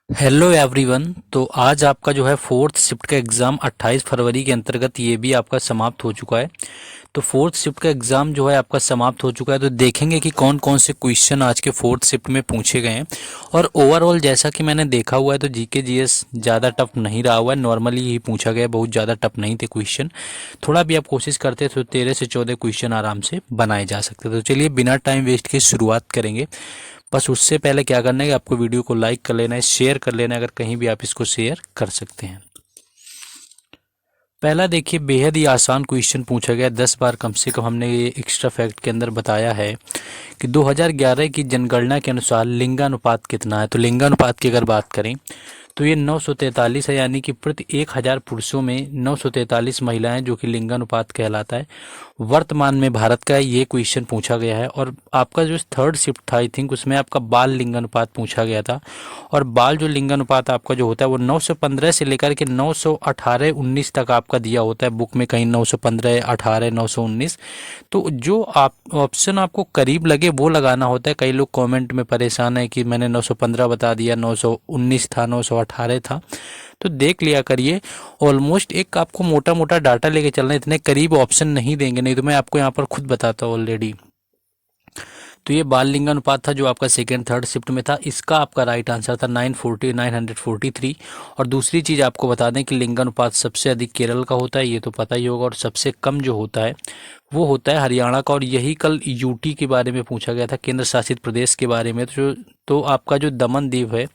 Hello everyone. तो आज आपका जो है फोर्थ शिफ्ट का एग्ज़ाम 28 फरवरी के अंतर्गत ये भी आपका समाप्त हो चुका है। तो फोर्थ शिफ्ट का एग्ज़ाम जो है आपका समाप्त हो चुका है। तो देखेंगे कि कौन कौन से क्वेश्चन आज के फोर्थ शिफ्ट में पूछे गए हैं। और ओवरऑल जैसा कि मैंने देखा हुआ है तो जीके जीएस ज़्यादा टफ नहीं रहा हुआ है, नॉर्मली ही पूछा गया है, बहुत ज़्यादा टफ नहीं थे क्वेश्चन। थोड़ा भी आप कोशिश करते तो 13 से 14 क्वेश्चन आराम से बनाए जा सकते। तो चलिए बिना टाइम वेस्ट के शुरुआत करेंगे। बस उससे पहले क्या करना है कि आपको वीडियो को लाइक कर लेना है, शेयर कर लेना है, अगर कहीं भी आप इसको शेयर कर सकते हैं। पहला देखिए, बेहद ही आसान क्वेश्चन पूछा गया 10 बार कम से कम हमने ये एक्स्ट्रा फैक्ट के अंदर बताया है कि 2011 की जनगणना के अनुसार लिंगानुपात कितना है। तो लिंगानुपात की अगर बात करें तो ये 943 है, यानी कि प्रति 1000 पुरुषों में 943 महिलाएं, जो कि लिंगानुपात कहलाता है। वर्तमान में भारत का ये क्वेश्चन पूछा गया है। और आपका जो थर्ड शिफ्ट था आई थिंक उसमें आपका बाल लिंगानुपात पूछा गया था। और बाल जो लिंगानुपात आपका जो होता है वो 915 से लेकर के 918 19 तक आपका दिया होता है बुक में, कहीं 915 18 919। तो जो आप ऑप्शन आपको करीब लगे वो लगाना होता है। कई लोग कमेंट में परेशान है कि मैंने 915 बता दिया, 919 था, 918 था। तो देख लिया करिए, ऑलमोस्ट एक आपको मोटा मोटा डाटा लेके चलना है, इतने करीब ऑप्शन नहीं देंगे, नहीं तो मैं आपको यहाँ पर खुद बताता हूँ ऑलरेडी। तो ये बाल लिंगानुपात था जो आपका सेकेंड थर्ड शिफ्ट में था। इसका आपका राइट आंसर था 943। और दूसरी चीज़ आपको बता दें कि लिंगानुपात सबसे अधिक केरल का होता है, ये तो पता ही होगा, और सबसे कम जो होता है वो होता है हरियाणा का। और यही कल यूटी के बारे में पूछा गया था, केंद्र शासित प्रदेश के बारे में। तो आपका जो दमन दीव है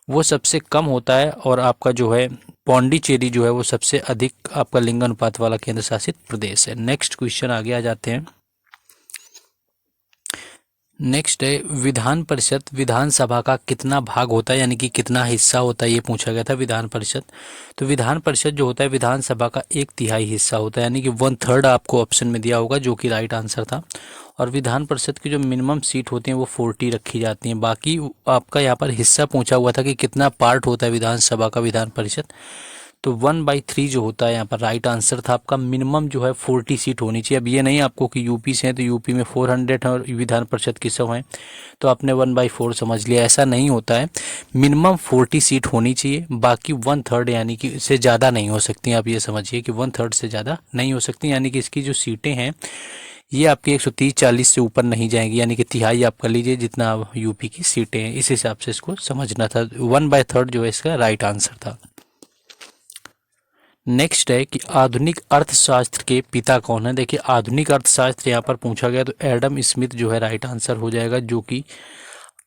वो सबसे कम होता है, और आपका जो है पौंडीचेरी जो है वो सबसे अधिक आपका लिंगानुपात वाला केंद्र शासित प्रदेश है। नेक्स्ट क्वेश्चन आगे आ जाते हैं। नेक्स्ट है, विधान परिषद विधानसभा का कितना भाग होता है, यानी कि कितना हिस्सा होता है, ये पूछा गया था विधान परिषद। तो विधान परिषद जो होता है विधानसभा का 1/3 हिस्सा होता है, यानी कि 1/3 आपको ऑप्शन में दिया होगा, जो कि राइट आंसर था। और विधान परिषद की जो मिनिमम सीट होती हैं वो 40 रखी जाती हैं। बाकी आपका यहाँ पर हिस्सा पूछा हुआ था कि कितना पार्ट होता है विधानसभा का विधान परिषद। तो 1/3 जो होता है यहाँ पर राइट आंसर था आपका। मिनिमम जो है 40 सीट होनी चाहिए। अब ये नहीं आपको कि यूपी से हैं तो यूपी में 400 है और विधान परिषद की 100 है तो आपने 1/4 समझ लिया, ऐसा नहीं होता है। मिनिमम 40 सीट होनी चाहिए, बाकी 1/3 यानी कि इससे ज़्यादा नहीं हो सकती। आप ये समझिए कि 1/3 से ज़्यादा नहीं हो सकती, यानी कि इसकी जो सीटें हैं ये आपकी 130-40 से ऊपर नहीं जाएंगी, यानी कि तिहाई आप कर लीजिए जितना यूपी की सीटें हैं, इस हिसाब से इसको समझना था। 1/3 जो है इसका राइट आंसर था। नेक्स्ट है कि आधुनिक अर्थशास्त्र के पिता कौन है। देखिए, आधुनिक अर्थशास्त्र यहाँ पर पूछा गया तो एडम स्मिथ जो है राइट आंसर हो जाएगा, जो कि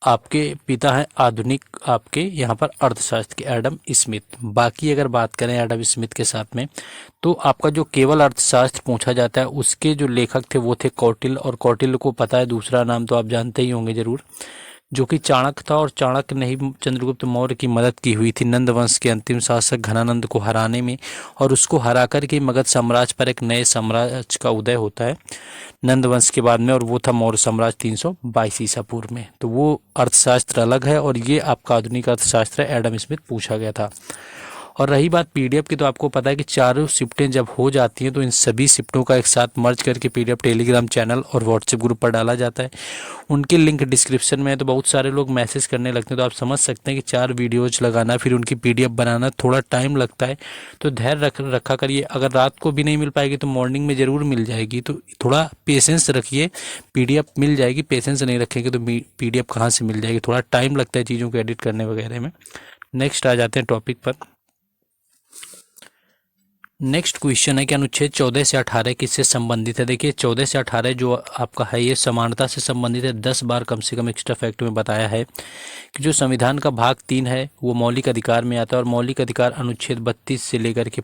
आपके पिता हैं आधुनिक आपके यहाँ पर अर्थशास्त्र के एडम स्मिथ। बाकी अगर बात करें एडम स्मिथ के साथ में तो आपका जो केवल अर्थशास्त्र पूछा जाता है उसके जो लेखक थे वो थे कौटिल्य। और कौटिल्य को पता है दूसरा नाम तो आप जानते ही होंगे जरूर, जो कि चाणक्य था। और चाणक्य ने ही चंद्रगुप्त मौर्य की मदद की हुई थी नंद वंश के अंतिम शासक घनानंद को हराने में, और उसको हरा कर के मगध साम्राज्य पर एक नए साम्राज्य का उदय होता है नंद वंश के बाद में, और वो था मौर्य साम्राज्य 322 ईसा पूर्व में। तो वो अर्थशास्त्र अलग है और ये आपका आधुनिक अर्थशास्त्र एडम स्मिथ पूछा गया था। और रही बात पीडीएफ की, तो आपको पता है कि चारों शिफ्टें जब हो जाती हैं तो इन सभी शिफ्टों का एक साथ मर्ज करके पीडीएफ टेलीग्राम चैनल और व्हाट्सएप ग्रुप पर डाला जाता है। उनकी लिंक डिस्क्रिप्शन में है। तो बहुत सारे लोग मैसेज करने लगते हैं, तो आप समझ सकते हैं कि 4 वीडियोज लगाना फिर उनकी पीडीएफ बनाना थोड़ा टाइम लगता है। तो धैर्य रखा करिए। अगर रात को भी नहीं मिल पाएगी तो मॉर्निंग में ज़रूर मिल जाएगी, तो थोड़ा पेशेंस रखिए, पीडीएफ मिल जाएगी। पेशेंस नहीं रखेंगे तो पीडीएफ कहाँ से मिल जाएगी, थोड़ा टाइम लगता है चीज़ों को एडिट करने वगैरह में। नेक्स्ट आ जाते हैं टॉपिक पर। नेक्स्ट क्वेश्चन है कि अनुच्छेद 14 से 18 किससे संबंधित है। देखिए, 14 से 18 जो आपका है ये समानता से संबंधित है। 10 बार कम से कम एक्स्ट्रा फैक्ट में बताया है कि जो संविधान का भाग 3 है वो मौलिक अधिकार में आता है। और मौलिक अधिकार अनुच्छेद 32 से लेकर के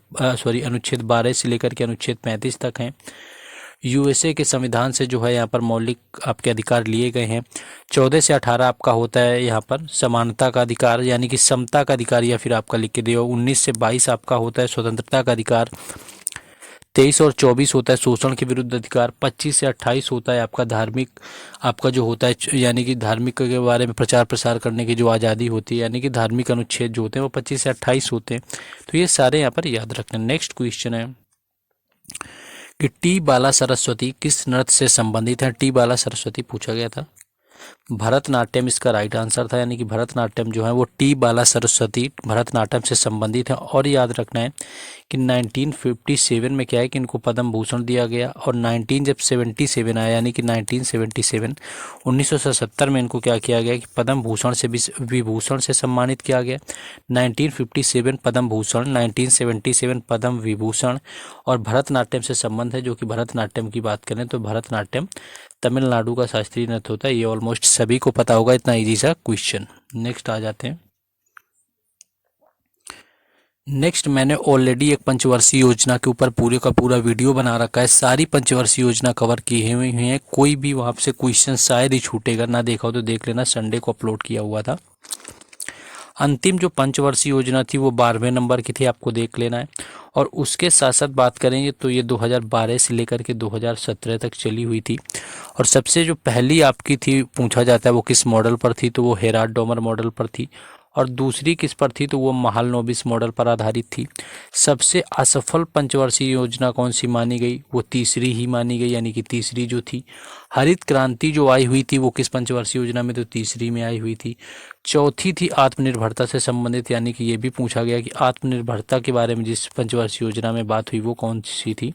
अनुच्छेद 12 से लेकर के अनुच्छेद 35 तक हैं। यूएसए के संविधान से जो है यहाँ पर मौलिक आपके अधिकार लिए गए हैं। 14 से 18 आपका होता है यहाँ पर समानता का अधिकार, यानी कि समता का अधिकार, या फिर आपका लिख के दिया। 19 से 22 आपका होता है स्वतंत्रता का अधिकार। 23 और 24 होता है शोषण के विरुद्ध अधिकार। 25 से 28 होता है आपका धार्मिक, आपका जो होता है यानी कि धार्मिक के बारे में प्रचार प्रसार करने की जो आज़ादी होती है, यानी कि धार्मिक अनुच्छेद जो होते हैं वो 25 से 28 होते हैं। तो ये सारे यहाँ पर याद रखना। नेक्स्ट क्वेश्चन है कि टी बाला सरस्वती किस नृत्य से संबंधित है। टी बाला सरस्वती पूछा गया था। भरतनाट्यम इसका राइट आंसर था, यानी कि भरतनाट्यम जो है वो टी बाला सरस्वती भरतनाट्यम से संबंधित है। और याद रखना है कि 1957 में क्या है कि इनको पद्म भूषण दिया गया, और 1977 आया, यानी कि 1977 1977 में इनको क्या किया गया कि पद्म भूषण से विभूषण से सम्मानित किया गया। 1957 पद्म भूषण, 1977 पद्म विभूषण। और भरतनाट्यम से संबंध है, जो कि भरतनाट्यम की बात करें तो भरतनाट्यम तमिलनाडु का शास्त्रीय नृत्य होता है। ये ऑलमोस्ट सभी को पता होगा, इतना इजी सा क्वेश्चन। नेक्स्ट आ जाते हैं। नेक्स्ट मैंने ऑलरेडी एक पंचवर्षीय योजना के ऊपर पूरे का पूरा वीडियो बना रखा है, सारी पंचवर्षीय योजना कवर की हुई हैं। कोई भी वहाँ से क्वेश्चन शायद ही छूटेगा, ना देखा हो तो देख लेना, संडे को अपलोड किया हुआ था। अंतिम जो पंचवर्षीय योजना थी वो 12वें नंबर की थी, आपको देख लेना है। और उसके साथ साथ बात करेंगे तो ये 2012 से लेकर के 2017 तक चली हुई थी। और सबसे जो पहली आपकी थी पूछा जाता है वो किस मॉडल पर थी, तो वो हेराल्ड डोमर मॉडल पर थी। और दूसरी किस पर थी, तो वो महालनोबिस मॉडल पर आधारित थी। सबसे असफल पंचवर्षीय योजना कौन सी मानी गई, वो तीसरी ही मानी गई, यानी कि तीसरी जो थी। हरित क्रांति जो आई हुई थी वो किस पंचवर्षीय योजना में, तो तीसरी में आई हुई थी। चौथी थी आत्मनिर्भरता से संबंधित, यानी कि ये भी पूछा गया कि आत्मनिर्भरता के बारे में जिस पंचवर्षीय योजना में बात हुई वो कौन सी थी,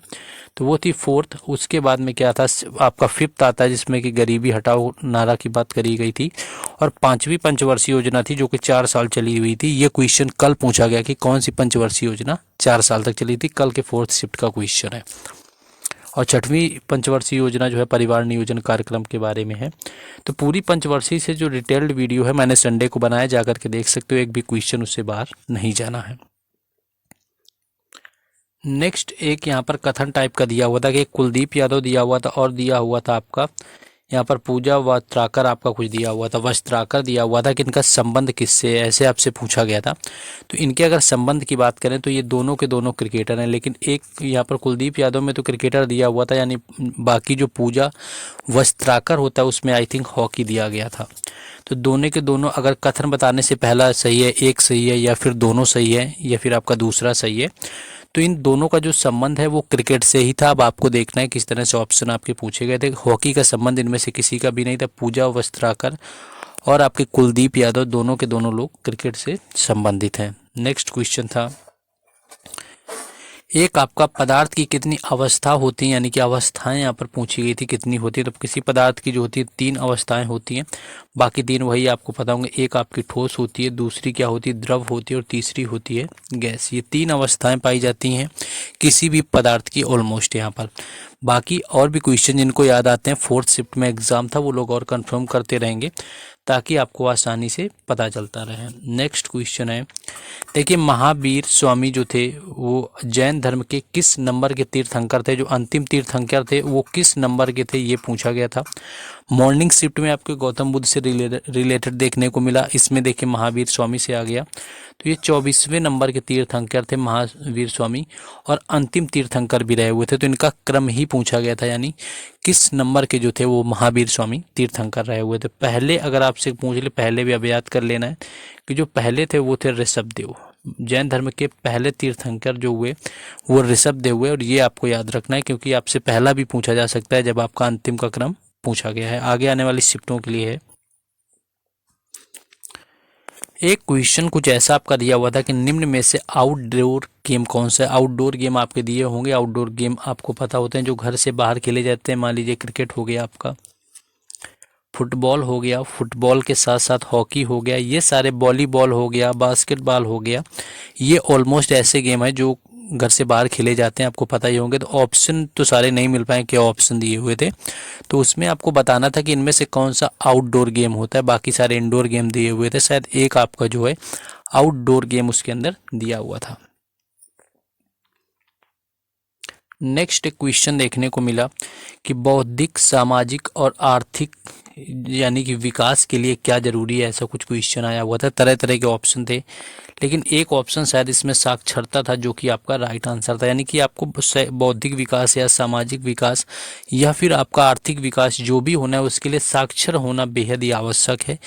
तो वो थी फोर्थ। उसके बाद में क्या था, आपका फिफ्थ आता है जिसमें कि गरीबी हटाओ नारा की बात करी गई थी। और पांचवी पंचवर्षीय योजना थी जो कि 4 साल चली हुई थी। ये क्वेश्चन कल पूछा गया कि कौन सी पंचवर्षीय योजना 4 साल तक चली थी, कल के फोर्थ शिफ्ट का क्वेश्चन है। और छठवीं पंचवर्षीय योजना जो है परिवार नियोजन कार्यक्रम के बारे में है। तो पूरी पंचवर्षीय से जो डिटेल्ड वीडियो है मैंने संडे को बनाया, जाकर के देख सकते हो, एक भी क्वेश्चन उससे बाहर नहीं जाना है। नेक्स्ट एक यहाँ पर कथन टाइप का दिया हुआ था कि कुलदीप यादव दिया हुआ था, और दिया हुआ था आपका यहाँ पर पूजा वस्त्राकर, आपका कुछ दिया हुआ था वस्त्राकर दिया हुआ था कि इनका संबंध किससे है, ऐसे आपसे पूछा गया था। तो इनके अगर संबंध की बात करें तो ये दोनों के दोनों क्रिकेटर हैं, लेकिन एक यहाँ पर कुलदीप यादव में तो क्रिकेटर दिया हुआ था, यानी बाकी जो पूजा वस्त्राकर होता है उसमें आई थिंक हॉकी दिया गया था। तो दोनों के दोनों अगर कथन बताने से पहला सही है, एक सही है, या फिर दोनों सही है, या फिर आपका दूसरा सही है, तो इन दोनों का जो संबंध है वो क्रिकेट से ही था। अब आपको देखना है किस तरह से ऑप्शन आपके पूछे गए थे। हॉकी का संबंध इनमें से किसी का भी नहीं था। पूजा वस्त्राकर और आपके कुलदीप यादव दोनों के दोनों लोग क्रिकेट से संबंधित हैं। नेक्स्ट क्वेश्चन था, एक आपका पदार्थ की कितनी अवस्था होती हैं, यानी कि अवस्थाएं यहाँ पर पूछी गई थी कितनी होती है। तो किसी पदार्थ की जो होती है 3 अवस्थाएं होती हैं, बाकी 3 वही आपको पता होंगे। एक आपकी ठोस होती है, दूसरी क्या होती है द्रव होती है, और तीसरी होती है गैस। ये 3 अवस्थाएं पाई जाती हैं किसी भी पदार्थ की ऑलमोस्ट यहाँ पर। बाकी और भी क्वेश्चन जिनको याद आते हैं, फोर्थ शिफ्ट में एग्जाम था, वो लोग और कंफर्म करते रहेंगे ताकि आपको आसानी से पता चलता रहे। नेक्स्ट क्वेश्चन है, देखिए महावीर स्वामी जो थे वो जैन धर्म के किस नंबर के तीर्थंकर थे, जो अंतिम तीर्थंकर थे वो किस नंबर के थे, ये पूछा गया था। मॉर्निंग शिफ्ट में आपको गौतम बुद्ध से रिलेटेड देखने को मिला, इसमें देखिए महावीर स्वामी से आ गया। तो ये 24वें नंबर के तीर्थंकर थे महावीर स्वामी, और अंतिम तीर्थंकर भी रहे हुए थे। तो इनका क्रम ही पूछा गया था, यानी किस नंबर के जो थे वो महावीर स्वामी तीर्थंकर रहे हुए थे। पहले अगर आपसे पूछ ले, पहले भी अब याद कर लेना है कि जो पहले थे वो थे ऋषभदेव। जैन धर्म के पहले तीर्थंकर जो हुए वो ऋषभदेव हुए, और ये आपको याद रखना है क्योंकि आपसे पहला भी पूछा जा सकता है जब आपका अंतिम का क्रम पूछा गया है। आगे आने वाली शिफ्टों के लिए है। एक क्वेश्चन कुछ ऐसा आपका दिया हुआ था कि निम्न में से आउटडोर गेम कौन सा है। आउटडोर गेम आपके दिए होंगे, आउटडोर गेम आपको पता होते हैं जो घर से बाहर खेले जाते हैं। मान लीजिए क्रिकेट हो गया, आपका फुटबॉल हो गया, फुटबॉल के साथ साथ हॉकी हो गया, ये सारे वॉलीबॉल हो गया, बास्केटबॉल हो गया, ये ऑलमोस्ट ऐसे गेम है जो घर से बाहर खेले जाते हैं, आपको पता ही होंगे। तो ऑप्शन तो सारे नहीं मिल पाए, क्या ऑप्शन दिए हुए थे, तो उसमें आपको बताना था कि इनमें से कौन सा आउटडोर गेम होता है। बाकी सारे इंडोर गेम दिए हुए थे, शायद एक आपका जो है आउटडोर गेम उसके अंदर दिया हुआ था। नेक्स्ट एक क्वेश्चन देखने को मिला कि बौद्धिक, सामाजिक और आर्थिक यानी कि विकास के लिए क्या जरूरी है, ऐसा कुछ क्वेश्चन आया हुआ था। तरह तरह के ऑप्शन थे, लेकिन एक ऑप्शन शायद इसमें साक्षरता था जो कि आपका राइट आंसर था। यानी कि आपको बौद्धिक विकास या सामाजिक विकास या फिर आपका आर्थिक विकास जो भी होना है उसके लिए साक्षर होना बेहद ही आवश्यक है,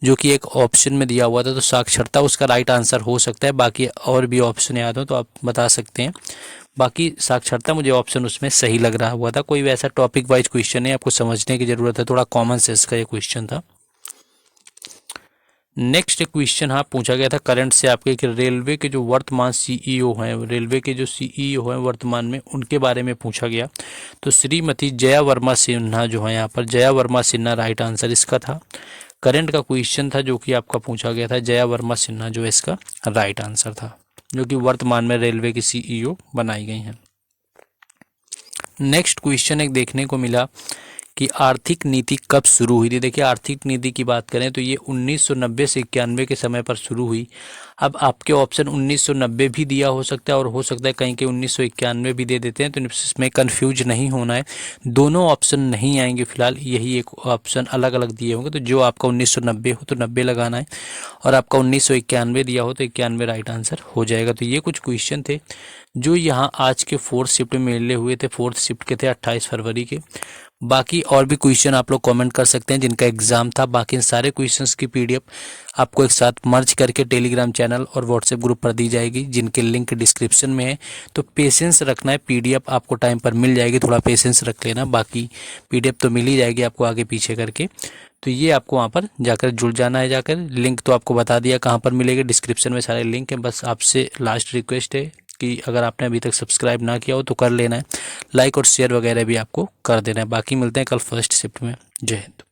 जो कि एक ऑप्शन में दिया हुआ था। तो साक्षरता उसका राइट आंसर हो सकता है। बाकी और भी ऑप्शन याद हो तो आप बता सकते हैं। बाकी साक्षरता मुझे ऑप्शन उसमें सही लग रहा हुआ था। कोई वैसा टॉपिक वाइज क्वेश्चन है, आपको समझने की ज़रूरत है, थोड़ा कॉमन सेंस का ये क्वेश्चन था। नेक्स्ट क्वेश्चन हाँ पूछा गया था करंट से आपके कि रेलवे के जो वर्तमान सीईओ हैं, रेलवे के जो सीईओ हैं वर्तमान में, उनके बारे में पूछा गया। तो श्रीमती जया वर्मा सिन्हा जो है यहाँ पर, जया वर्मा सिन्हा राइट आंसर इसका था। करंट का क्वेश्चन था जो कि आपका पूछा गया था, जया वर्मा सिन्हा जो है इसका राइट आंसर था, जो कि वर्तमान में रेलवे की सीईओ बनाई गई हैं। नेक्स्ट क्वेश्चन एक देखने को मिला कि आर्थिक नीति कब शुरू हुई थी। देखिए आर्थिक नीति की बात करें तो ये 1990 से 91 के समय पर शुरू हुई। अब आपके ऑप्शन 1990 भी दिया हो सकता है और हो सकता है कहीं के 1991 भी दे देते हैं, तो इसमें कंफ्यूज नहीं होना है। दोनों ऑप्शन नहीं आएंगे फिलहाल, यही एक ऑप्शन अलग अलग दिए होंगे। तो जो आपका 1990 हो तो 90 लगाना है, और आपका 1991 दिया हो तो 91 राइट आंसर हो जाएगा। तो ये कुछ क्वेश्चन थे जो यहाँ आज के 4th शिफ्ट में मिले हुए थे। 4th शिफ्ट के थे 28 फरवरी के। बाकी और भी क्वेश्चन आप लोग कमेंट कर सकते हैं जिनका एग्जाम था। बाकी सारे क्वेश्चंस की पीडीएफ आपको एक साथ मर्ज करके टेलीग्राम चैनल और व्हाट्सएप ग्रुप पर दी जाएगी, जिनके लिंक डिस्क्रिप्शन में है। तो पेशेंस रखना है, पीडीएफ आपको टाइम पर मिल जाएगी, थोड़ा पेशेंस रख लेना। बाकी पीडीएफ तो मिल ही जाएगी आपको आगे पीछे करके। तो ये आपको वहाँ पर जाकर जुड़ जाना है। जाकर लिंक तो आपको बता दिया कहाँ पर मिलेगी, डिस्क्रिप्शन में सारे लिंक हैं। बस आपसे लास्ट रिक्वेस्ट है कि अगर आपने अभी तक सब्सक्राइब ना किया हो तो कर लेना है, लाइक और शेयर वगैरह भी आपको कर देना है। बाकी मिलते हैं कल फर्स्ट शिफ्ट में। जय हिंद।